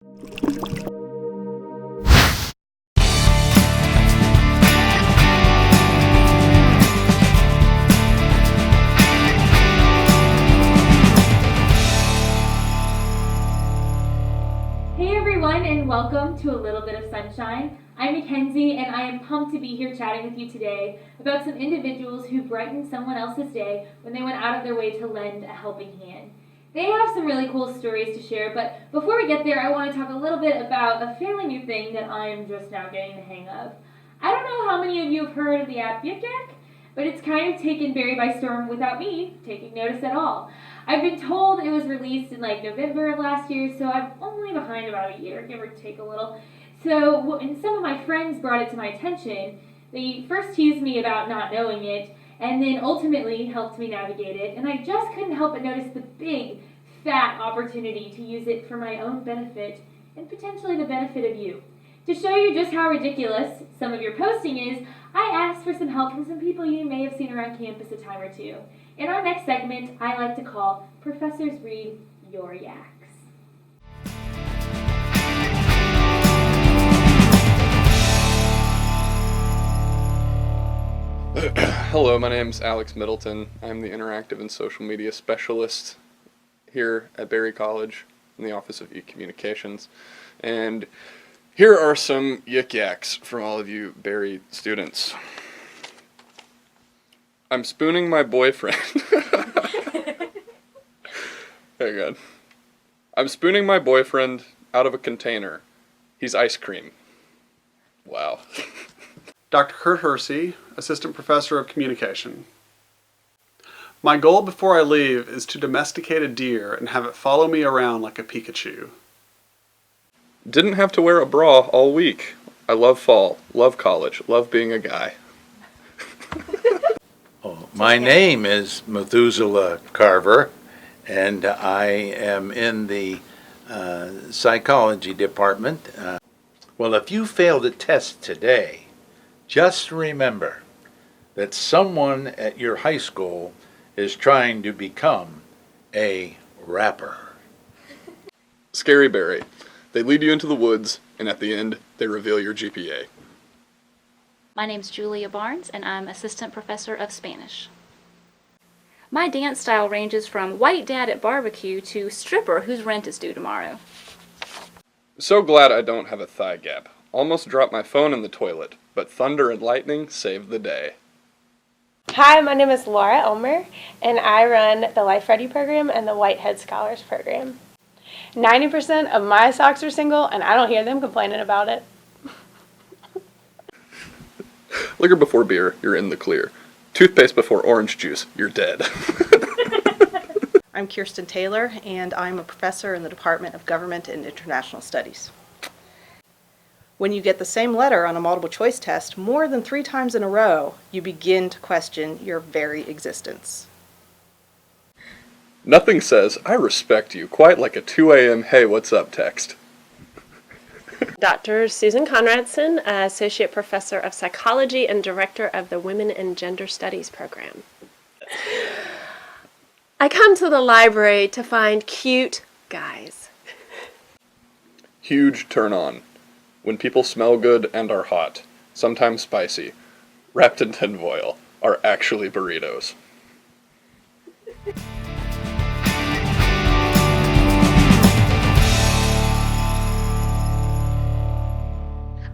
Hey everyone, and welcome to A Little Bit of Sunshine. I'm Mackenzie, and I am pumped to be here chatting with you today about some individuals who brightened someone else's day when they went out of their way to lend a helping hand. They have some really cool stories to share, but before we get there, I want to talk a little bit about a fairly new thing that I'm just now getting the hang of. I don't know how many of you have heard of the app Yik Yak, but it's kind of taken Barry by storm without me taking notice at all. I've been told it was released in November of last year, so I'm only behind about a year, give or take a little. So when some of my friends brought it to my attention, they first teased me about not knowing it, and then ultimately helped me navigate it, and I just couldn't help but notice the big, fat opportunity to use it for my own benefit, and potentially the benefit of you. To show you just how ridiculous some of your posting is, I asked for some help from some people you may have seen around campus a time or two. In our next segment, I like to call Professors Read Your Yaks. Hello, my name's Alex Middleton. I'm the Interactive and Social Media Specialist here at Berry College in the Office of E-Communications. And here are some yik yaks from all of you Berry students. I'm spooning my boyfriend. Very good. I'm spooning my boyfriend out of a container. He's ice cream. Wow. Dr. Kurt Hersey, Assistant Professor of Communication. My goal before I leave is to domesticate a deer and have it follow me around like a Pikachu. Didn't have to wear a bra all week. I love fall, love college, love being a guy. My name is Methuselah Carver, and I am in the psychology department. Well, if you failed a test today, just remember that someone at your high school is trying to become a rapper. Scary Barry. They lead you into the woods, and at the end, they reveal your GPA. My name's Julia Barnes, and I'm Assistant Professor of Spanish. My dance style ranges from white dad at barbecue to stripper whose rent is due tomorrow. So glad I don't have a thigh gap. Almost dropped my phone in the toilet, but thunder and lightning saved the day. Hi, my name is Laura Elmer, and I run the Life Ready program and the Whitehead Scholars program. 90% of my socks are single, and I don't hear them complaining about it. Liquor before beer, you're in the clear. Toothpaste before orange juice, you're dead. I'm Kirsten Taylor, and I'm a professor in the Department of Government and International Studies. When you get the same letter on a multiple choice test more than 3 times in a row, you begin to question your very existence. Nothing says, I respect you, quite like a 2 a.m. hey, what's up text. Dr. Susan Conradson, Associate Professor of Psychology and Director of the Women and Gender Studies program. I come to the library to find cute guys. Huge turn on. When people smell good and are hot, sometimes spicy, wrapped in tinfoil, are actually burritos.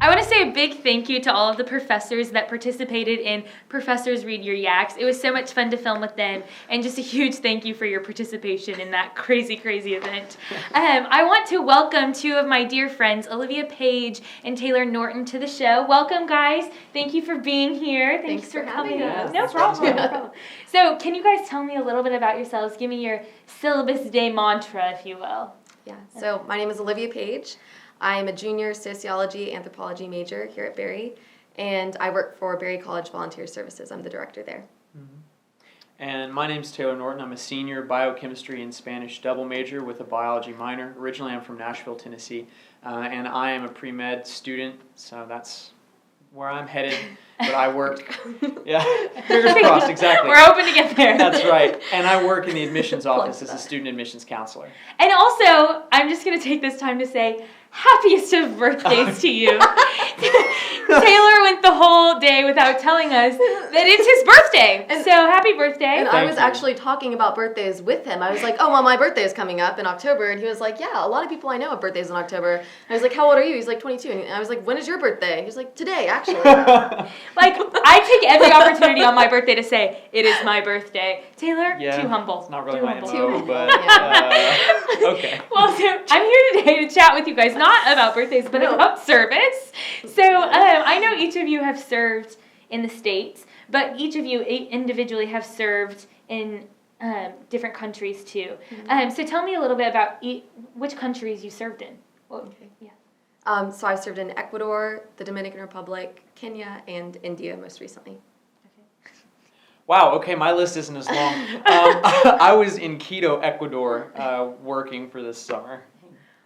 I want to say a big thank you to all of the professors that participated in Professors Read Your Yaks. It was so much fun to film with them, and just a huge thank you for your participation in that crazy, crazy event. I want to welcome 2 of my dear friends, Olivia Paige and Taylor Norton, to the show. Welcome, guys. Thank you for being here. Thanks for coming. No problem. No problem. So, can you guys tell me a little bit about yourselves? Give me your syllabus day mantra, if you will. Yeah, so my name is Olivia Paige. I am a junior sociology anthropology major here at Berry, and I work for Berry College Volunteer Services. I'm the director there. And my name's Taylor Norton. I'm a senior biochemistry and Spanish double major with a biology minor. Originally, I'm from Nashville, Tennessee, and I am a pre-med student, so that's where I'm headed, but I work. Yeah, fingers crossed. Exactly. We're hoping to get there. That's right. And I work in the admissions office as a student admissions counselor. And also, I'm just going to take this time to say, happiest of birthdays to you. Taylor went the whole day without telling us that it's his birthday. So happy birthday. And I was actually talking about birthdays with him. I was like, oh, well, my birthday is coming up in October. And he was like, yeah, a lot of people I know have birthdays in October. And I was like, how old are you? He's like, 22. And I was like, when is your birthday? He was like, today, actually. Like, I take every opportunity on my birthday to say, it is my birthday. Taylor, Yeah, too humble. It's not really Too my humble. MO, but okay. Well, so I'm here today to chat with you guys, not about birthdays, but about service. So I know each of you have served in the States, but each of you individually have served in different countries too. So tell me a little bit about which countries you served in. Okay. Yeah. So I've served in Ecuador, the Dominican Republic, Kenya, and India most recently. Wow, okay, my list isn't as long. I was in Quito, Ecuador, working for this summer.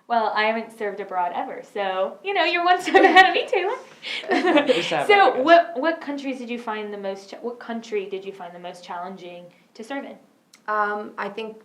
Well, I haven't served abroad ever, so you're one step ahead of me, Taylor. So, what countries did you find the most? What country did you find the most challenging to serve in? I think,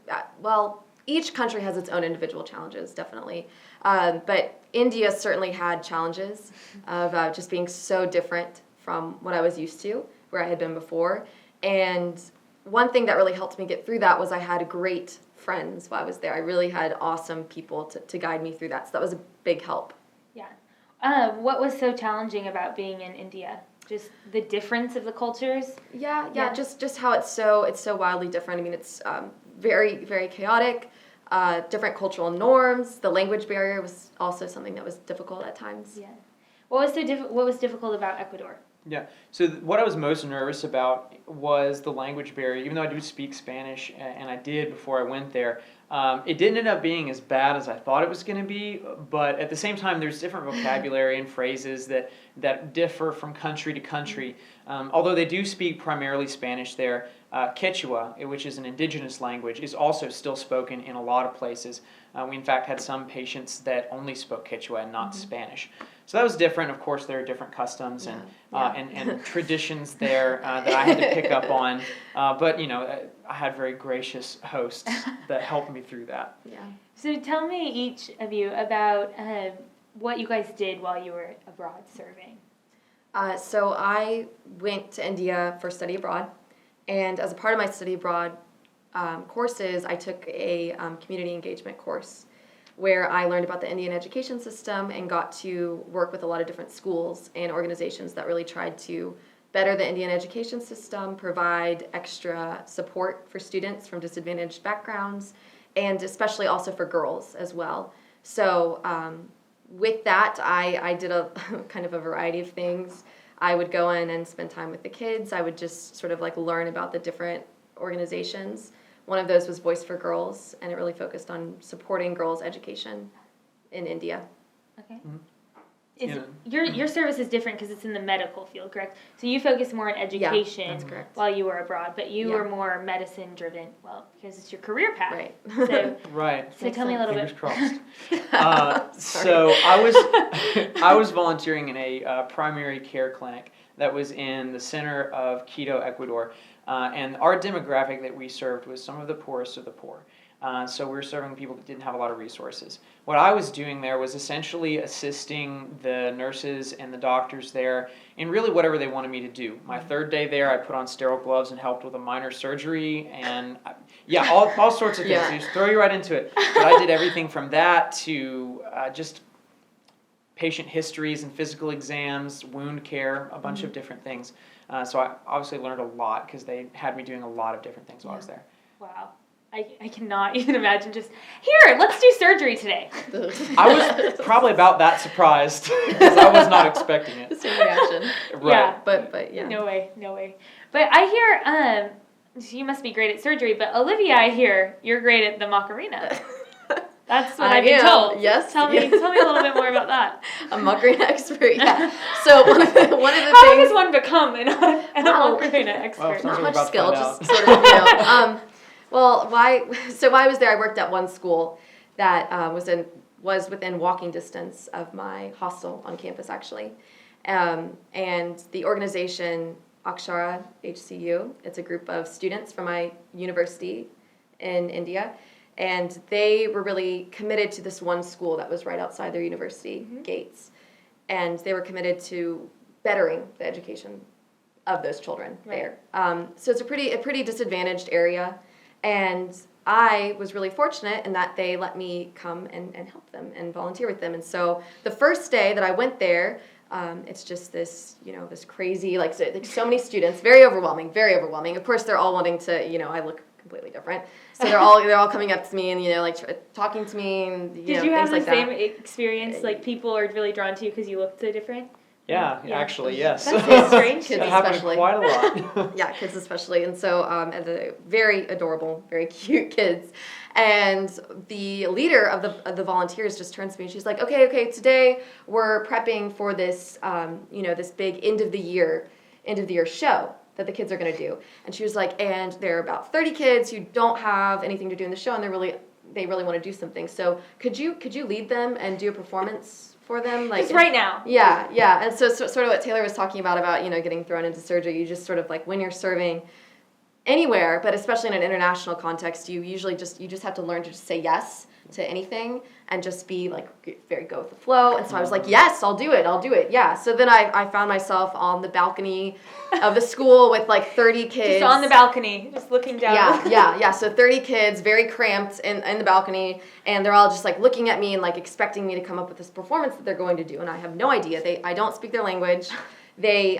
each country has its own individual challenges, definitely. But India certainly had challenges of just being so different from what I was used to, where I had been before. And one thing that really helped me get through that was I had great friends while I was there. I really had awesome people to guide me through that. So that was a big help. Yeah. What was so challenging about being in India? Just the difference of the cultures? Yeah. Just how it's so wildly different. I mean, it's very, very chaotic. Different cultural norms. The language barrier was also something that was difficult at times. Yeah. What was difficult about Ecuador? Yeah, so what I was most nervous about was the language barrier. Even though I do speak Spanish, and I did before I went there, it didn't end up being as bad as I thought it was going to be, but at the same time, there's different vocabulary and phrases that differ from country to country. Although they do speak primarily Spanish there, Quechua, which is an indigenous language, is also still spoken in a lot of places. We, in fact, had some patients that only spoke Quechua and not Spanish. So that was different. Of course, there are different customs and traditions there that I had to pick up on. But, I had very gracious hosts that helped me through that. Yeah. So tell me, each of you, about what you guys did while you were abroad serving. So I went to India for study abroad. And as a part of my study abroad courses, I took a community engagement course where I learned about the Indian education system and got to work with a lot of different schools and organizations that really tried to better the Indian education system, provide extra support for students from disadvantaged backgrounds, and especially also for girls as well. So with that, I did a kind of a variety of things. I would go in and spend time with the kids. I would just sort of learn about the different organizations. One of those was Voice for Girls, and it really focused on supporting girls' education in India. Okay. Mm-hmm. Your service is different because it's in the medical field, correct? So you focus more on education that's correct. while you were abroad, but you were more medicine driven, because it's your career path. Right. So, Right. so tell me a little Fingers bit. crossed. So I was volunteering in a primary care clinic that was in the center of Quito, Ecuador. And our demographic that we served was some of the poorest of the poor. So we were serving people that didn't have a lot of resources. What I was doing there was essentially assisting the nurses and the doctors there in really whatever they wanted me to do. My third day there, I put on sterile gloves and helped with a minor surgery and all sorts of things. Yeah. They just throw you right into it. But I did everything from that to just patient histories and physical exams, wound care, a bunch of different things. So I obviously learned a lot because they had me doing a lot of different things while I was there. Wow. I cannot even imagine just, here, let's do surgery today. I was probably about that surprised because I was not expecting it. Same reaction. Right. Yeah. But yeah. No way. But I hear, you must be great at surgery, but Olivia, I hear you're great at the Macarena. That's what I've been told. Yes. Tell me a little bit more about that. A Macarena expert, yeah. So one of the How things. does one become an Macarena expert? Well, Not much about to skill, find just out. sort of, Well, while I was there, I worked at one school that was within walking distance of my hostel on campus, actually. And the organization Akshara HCU, it's a group of students from my university in India, and they were really committed to this one school that was right outside their university gates, and they were committed to bettering the education of those children there. So it's a pretty disadvantaged area, and I was really fortunate in that they let me come and help them and volunteer with them. And so the first day that I went there, it's just this, this crazy, like so many students, very overwhelming. Of course, they're all wanting to, I look completely different. So they're all coming up to me and, talking to me and, Did you have things the like same experience, like people are really drawn to you because you look so different? Yeah, actually, yes. That's so strange. Kids That happened especially. quite a lot. Yeah, kids especially. And so, and the very adorable, very cute kids. And the leader of the volunteers just turns to me and she's like, okay, today we're prepping for this, this big end of the year show that the kids are going to do. And she was like, and there are about 30 kids who don't have anything to do in the show, and they really want to do something. So could you lead them and do a performance for them? Just right now. Yeah. And so sort of what Taylor was talking about, getting thrown into surgery, you just sort of like when you're serving anywhere, but especially in an international context, you usually just have to learn to just say yes to anything and just be like very go with the flow. And so I was like, yes, I'll do it. Yeah. So then I found myself on the balcony of the school with like 30 kids. Just on the balcony, just looking down. Yeah. So 30 kids, very cramped in the balcony, and they're all just like looking at me and like expecting me to come up with this performance that they're going to do. And I have no idea. I don't speak their language.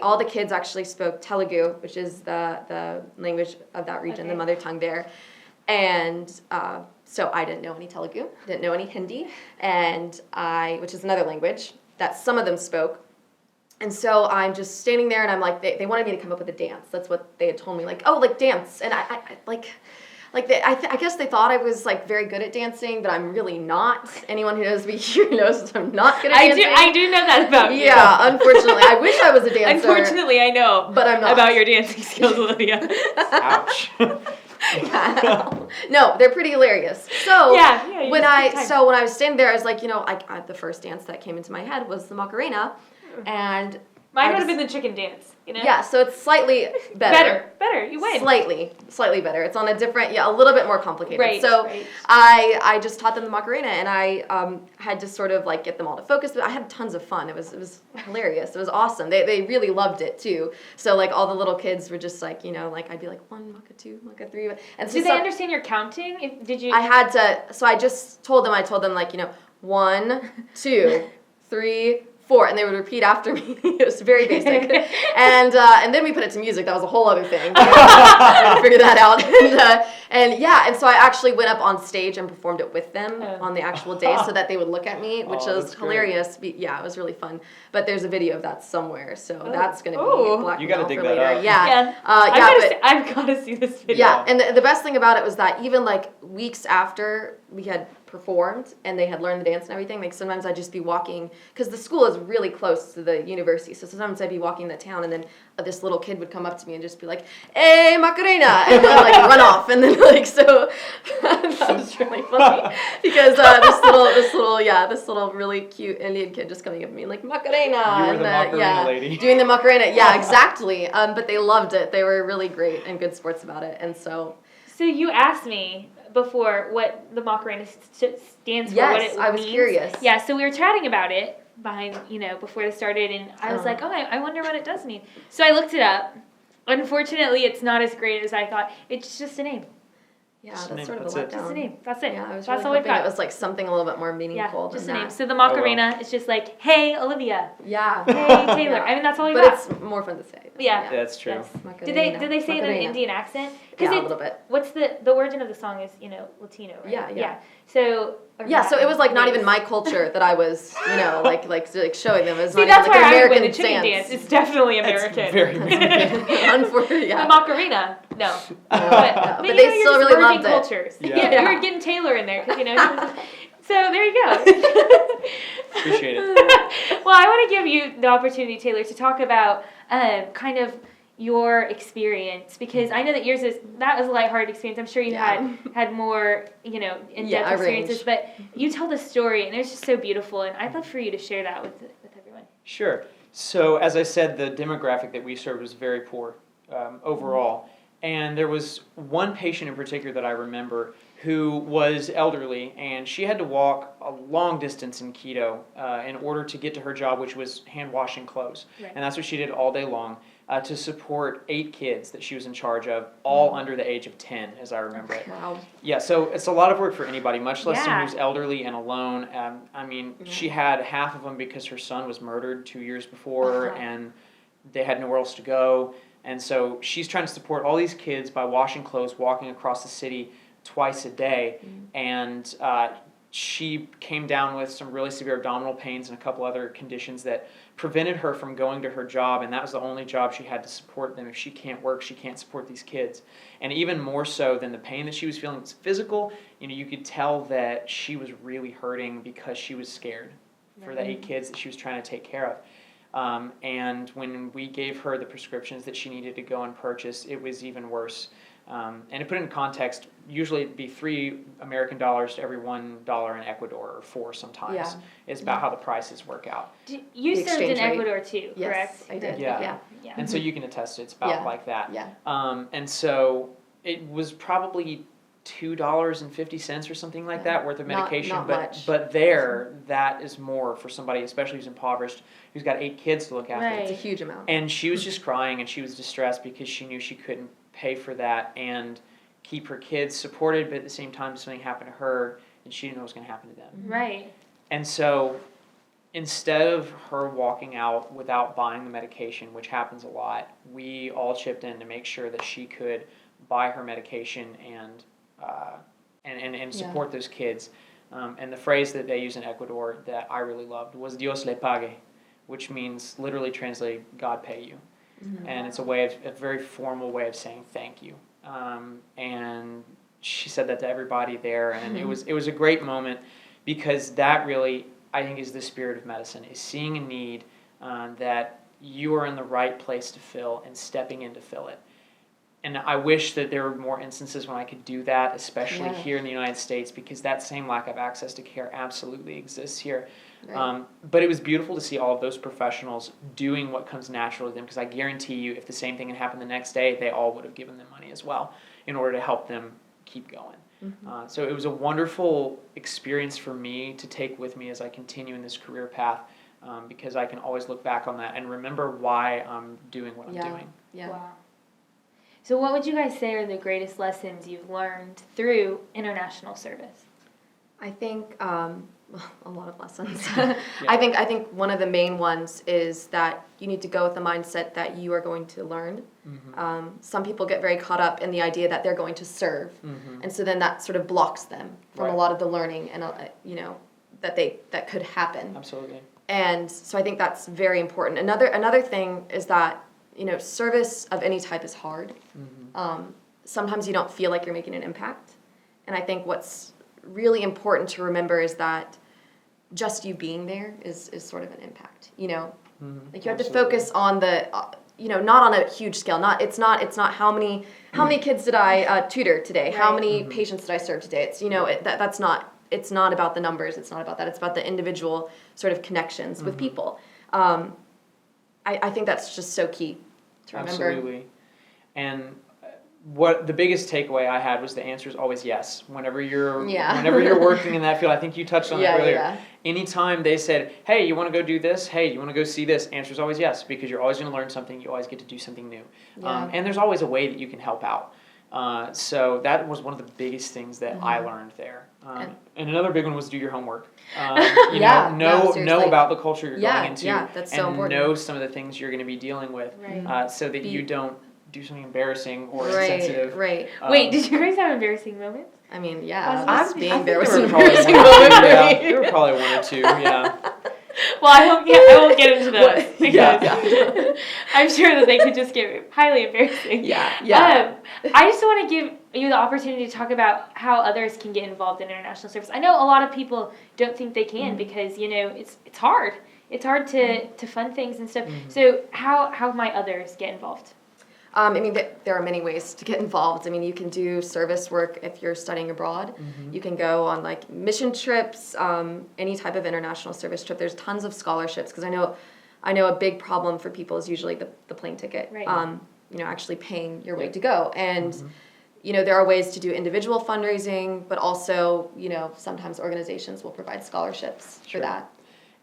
All the kids actually spoke Telugu, which is the language of that region, the mother tongue there. And so I didn't know any Telugu, didn't know any Hindi, which is another language that some of them spoke. And so I'm just standing there, and I'm like, they wanted me to come up with a dance. That's what they had told me, like, oh, like dance. And I guess they thought I was like very good at dancing, but I'm really not. Anyone who knows me here knows I'm not good at dancing. I do know that about you. Yeah, unfortunately. I wish I was a dancer. Unfortunately, I know. But I'm not. About your dancing skills, Olivia. Ouch. No, they're pretty hilarious. So yeah, when I was standing there, I was like, the first dance that came into my head was the Macarena, and mine would have been the chicken dance. Yeah, so it's slightly better. Better. You win. Slightly better. It's on a little bit more complicated. Right. So right. I just taught them the Macarena, and I had to sort of like get them all to focus. But I had tons of fun. It was hilarious. It was awesome. They really loved it too. So like all the little kids were just like I'd be like 1 Maca 2 Maca 3, and so did they understand your counting? Did you? I had to. So I just told them. 1, 2, 3, 4, and they would repeat after me. It was very basic, and then we put it to music. That was a whole other thing. I had to figure that out, and so I actually went up on stage and performed it with them on the actual day, so that they would look at me, which was hilarious. Yeah, it was really fun. But there's a video of that somewhere, so that's gonna be black you gotta and dig white for that later. up. Yeah, I've got to see this video. Yeah, and the best thing about it was that even like weeks after we had performed and they had learned the dance and everything, like sometimes I'd just be walking, because the school is really close to the university, so sometimes I'd be walking the town, and then this little kid would come up to me and just be like, hey, Macarena, and then like run off, and then like, so that was really funny, because this little really cute Indian kid just coming up to me like, Macarena, You were the Macarena lady. doing the Macarena, yeah, exactly, but they loved it. They were really great and good sports about it, and so. So you asked me before what the Macarena stands for, yes, what it means. I was curious. Yeah, so we were chatting about it before this started, and I was like, I wonder what it does mean. So I looked it up. Unfortunately, it's not as great as I thought. It's just a name. Yeah, Just that's sort of that's a it. letdown. Just a name. That's it. Yeah, I was That's really all we've hoping got. it was like something a little bit more meaningful Just a than name. that. So the Macarena is just like, hey, Olivia. Yeah. Hey, Taylor. Yeah. I mean, that's all we But got. it's more fun to say. Yeah. That's true. Yes. Macarena. Did they say it in an Macarena. Indian accent? Yeah, a little bit. What's the origin of the song is, Latino, right? Yeah. So. Yeah, so it was like not even my culture that I was, like showing them. It was See, not that's even where like I an win. American The chicken dance. dance is definitely American. very American. Unfortunately, yeah. The Macarena, no. But But they still really merging loved it. cultures. Yeah. You were getting Taylor in there, because, So there you go. Appreciate it. Well, I want to give you the opportunity, Taylor, to talk about kind of your experience, because I know that yours that was a lighthearted experience. I'm sure you had more, in-depth experiences, but you tell the story, and it was just so beautiful, and I'd love for you to share that with everyone. Sure. So, as I said, the demographic that we served was very poor overall. And there was one patient in particular that I remember who was elderly, and she had to walk a long distance in Quito in order to get to her job, which was hand washing clothes. Right. And that's what she did all day long to support 8 kids that she was in charge of, all under the age of 10, as I remember it. Wow. Yeah, so it's a lot of work for anybody, much less someone Yeah. who's elderly and alone. I mean, she had half of them because her son was murdered 2 years before, and they had nowhere else to go. And so she's trying to support all these kids by washing clothes, walking across the city twice a day. And she came down with some really severe abdominal pains and a couple other conditions that prevented her from going to her job. And that was the only job she had to support them. If she can't work, she can't support these kids. And even more so than the pain that she was feeling was physical. You know, you could tell that she was really hurting because she was scared for the 8 kids that she was trying to take care of. And when we gave her the prescriptions that she needed to go and purchase, it was even worse. And to put it in context, usually it'd be $3 American to every $1 in Ecuador, or 4 sometimes. Yeah. Is about how the prices work out. You The served in exchange rate. Ecuador too, Yes, correct? I did. Yeah. Yeah. And so you can attest it's about Yeah. like that. Yeah. And so it was probably $2.50 or something like that worth of Not- medication. not but much. but there, that is more for somebody, especially who's impoverished, who's got 8 kids to look after. Right. It's a huge amount. And she was just crying and she was distressed because she knew she couldn't pay for that and keep her kids supported, but at the same time something happened to her and she didn't know what was going to happen to them. Right. And so instead of her walking out without buying the medication, which happens a lot, we all chipped in to make sure that she could buy her medication and support those kids. And the phrase that they use in Ecuador that I really loved was Dios le pague, which means literally translated, God pay you. And it's a very formal way of saying thank you. And she said that to everybody there, and it was a great moment because that really, I think, is the spirit of medicine, is seeing a need that you are in the right place to fill and stepping in to fill it. And I wish that there were more instances when I could do that, especially here in the United States, because that same lack of access to care absolutely exists here. Right. But it was beautiful to see all of those professionals doing what comes natural to them, because I guarantee you if the same thing had happened the next day, they all would have given them money as well in order to help them keep going. So it was a wonderful experience for me to take with me as I continue in this career path, because I can always look back on that and remember why I'm doing what I'm doing. Yeah. Wow. So what would you guys say are the greatest lessons you've learned through international service? I think a lot of lessons. I think one of the main ones is that you need to go with the mindset that you are going to learn. Some people get very caught up in the idea that they're going to serve, and so then that sort of blocks them from a lot of the learning and that could happen. Absolutely. And so I think that's very important. Another thing is that service of any type is hard. Sometimes you don't feel like you're making an impact, and I think what's really important to remember is that just you being there is sort of an impact. Like you have to focus on the not on a huge scale. It's not how many kids did I tutor today? How many patients did I serve today? It's that's not. It's not about the numbers. It's not about that. It's about the individual sort of connections with people. I think that's just so key to remember. Absolutely. And what the biggest takeaway I had was the answer is always yes. Whenever you're working in that field, I think you touched on that earlier. Yeah. Anytime they said, "Hey, you want to go do this? Hey, you want to go see this?" Answer is always yes, because you're always going to learn something. You always get to do something new, and there's always a way that you can help out. So that was one of the biggest things that I learned there. And another big one was do your homework. Know about the culture you're going into, that's so important. know some of the things you're going to be dealing with, so that you don't do something embarrassing or insensitive. Right. Wait, did you guys have embarrassing moments? I mean, I being think there was There an were probably embarrassing one or moment two, for yeah. me. There were probably one or two, yeah. Well, I won't get into those because I'm sure that they could just get highly embarrassing. Yeah. I just want to give you the opportunity to talk about how others can get involved in international service. I know a lot of people don't think they can because it's hard. It's hard to fund things and stuff. So how might others get involved? I mean, there are many ways to get involved. I mean, you can do service work if you're studying abroad. You can go on mission trips, any type of international service trip. There's tons of scholarships because I know I know a big problem for people is usually the plane ticket. Right. Actually paying your way to go. And, there are ways to do individual fundraising, but also, sometimes organizations will provide scholarships for that.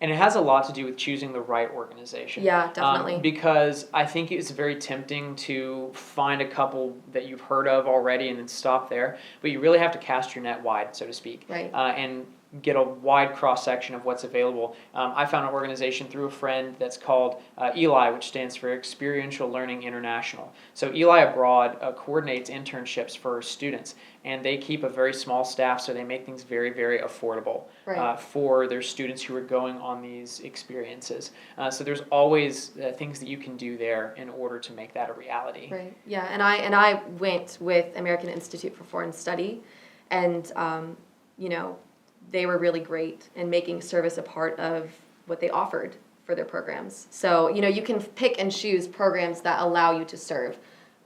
And it has a lot to do with choosing the right organization. Yeah, definitely. Because I think it's very tempting to find a couple that you've heard of already and then stop there. But you really have to cast your net wide, so to speak. Right. And get a wide cross section of what's available. I found an organization through a friend that's called ELI, which stands for Experiential Learning International. So ELI Abroad coordinates internships for students, and they keep a very small staff, so they make things very, very affordable for their students who are going on these experiences. So there's always things that you can do there in order to make that a reality. Right. Yeah, and I went with American Institute for Foreign Study, and they were really great in making service a part of what they offered for their programs. So, you can pick and choose programs that allow you to serve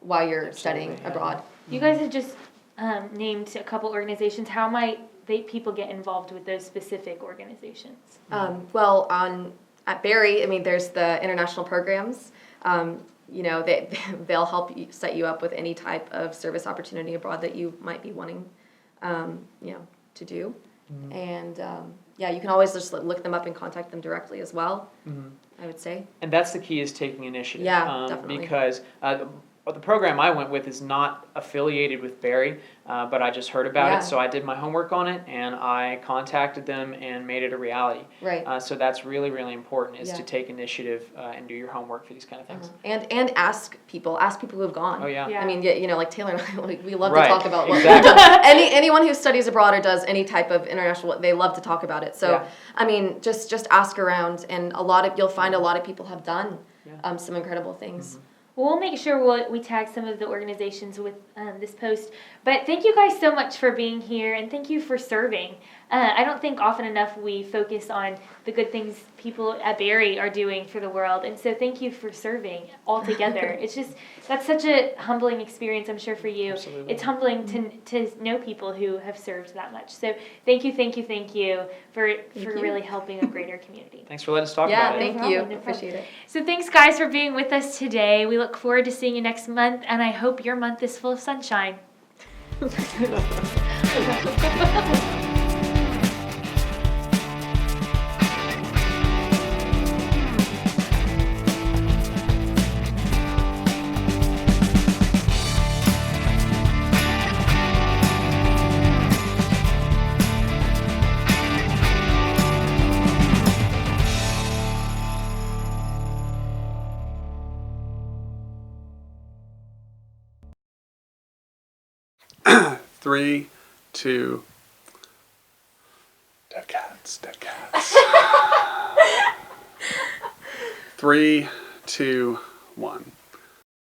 while you're studying abroad. You guys have just named a couple organizations. How might people get involved with those specific organizations? At Barry, there's the international programs. They'll help you set you up with any type of service opportunity abroad that you might be wanting, to do. And you can always just look them up and contact them directly as well, I would say. And that's the key, is taking initiative. Yeah, definitely. Because the program I went with is not affiliated with Barry, but I just heard about it, so I did my homework on it, and I contacted them and made it a reality. Right. So that's really, really important, is to take initiative and do your homework for these kind of things. And ask people who have gone. Oh, yeah. Like Taylor and I, we love to talk about what exactly. anyone who studies abroad or does any type of international, they love to talk about it. So, just ask around, and you'll find a lot of people have done some incredible things. Well, we'll make sure we tag some of the organizations with this post. But thank you guys so much for being here, and thank you for serving. I don't think often enough we focus on the good things people at Barry are doing for the world. And so thank you for serving all together. That's such a humbling experience, I'm sure, for you. Absolutely. It's humbling to know people who have served that much. So thank you for really helping a greater community. Thanks for letting us talk about it. Yeah, thank you. Appreciate it. So thanks, guys, for being with us today. We look forward to seeing you next month, and I hope your month is full of sunshine. Three, two. Dead cats. 3, 2, 1.